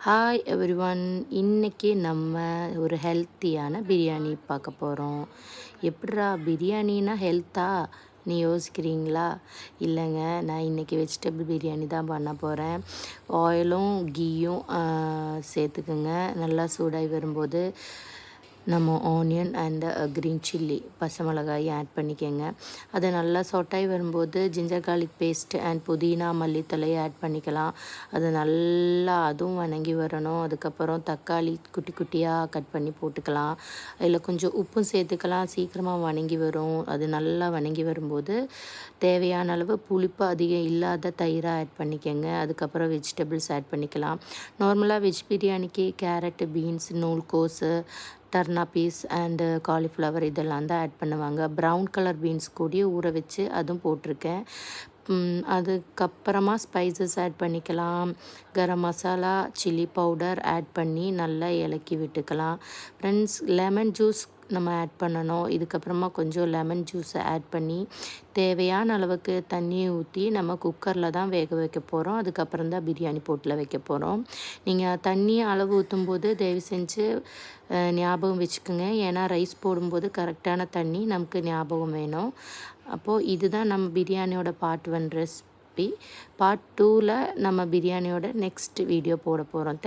Hi everyone. இன்னைக்கு நம்ம ஒரு ஹெல்த்தியான பிரியாணி பார்க்க போகிறோம். எப்படிடா பிரியாணினா ஹெல்த்தா நீ யோசிக்கிறீங்களா? இல்லைங்க, நான் இன்றைக்கி வெஜிடபிள் பிரியாணி தான் பண்ண போகிறேன். ஆயிலும் கீயும் சேர்த்துக்குங்க. நல்லா சூடாகி வரும்போது நம்ம ஆனியன் அண்ட் க்ரீன் சில்லி பச்சை மிளகாய் ஆட் பண்ணிக்கோங்க. அதை நல்லா சொட்டாகி வரும்போது ஜிஞ்சர் கார்லிக் பேஸ்ட் அண்ட் புதினா மல்லித்தலையை ஆட் பண்ணிக்கலாம். அது நல்லா அதுவும் வணங்கி வரணும். அதுக்கப்புறம் தக்காளி குட்டி குட்டியாக கட் பண்ணி போட்டுக்கலாம். அதில் கொஞ்சம் உப்பும் சேர்த்துக்கலாம். சீக்கிரமாக வணங்கி வரும். அது நல்லா வணங்கி வரும்போது தேவையான அளவு புளிப்பு அதிகம் இல்லாத தயிராக ஆட் பண்ணிக்கோங்க. அதுக்கப்புறம் வெஜிடபிள்ஸ் ஆட் பண்ணிக்கலாம். நார்மலாக வெஜ் பிரியாணிக்கு கேரட்டு, பீன்ஸ், நூல்கோஸு, டர்னா பீஸ் அண்டு காலிஃப்ளவர் இதெல்லாம் தான் ஆட் பண்ணுவாங்க. ப்ரௌன் கலர் பீன்ஸ் கூடயே ஊற வச்சு அதுவும் போட்டிருக்கேன். அதுக்கப்புறமா ஸ்பைசஸ் ஆட் பண்ணிக்கலாம். Garam masala, chilli powder add பண்ணி நல்லா இலக்கி விட்டுக்கலாம். ஃப்ரெண்ட்ஸ், லெமன் ஜூஸ் நம்ம ஆட் பண்ணணும். இதுக்கப்புறமா கொஞ்சம் லெமன் ஜூஸை ஆட் பண்ணி தேவையான அளவுக்கு தண்ணியை ஊற்றி நம்ம குக்கரில் தான் வேக வைக்க போகிறோம். அதுக்கப்புறம் தான் பிரியாணி போட்டில் வைக்க போகிறோம். நீங்கள் தண்ணியை அளவு ஊற்றும்போது தயவு செஞ்சு ஞாபகம் வச்சுக்கோங்க. ஏன்னா ரைஸ் போடும்போது கரெக்டான தண்ணி நமக்கு ஞாபகம் வேணும். அப்போது இதுதான் நம்ம பிரியாணியோட பார்ட் 1 ரெசிபி. பார்ட் 2ல் நம்ம பிரியாணியோட நெக்ஸ்ட் வீடியோ போட போகிறோம்.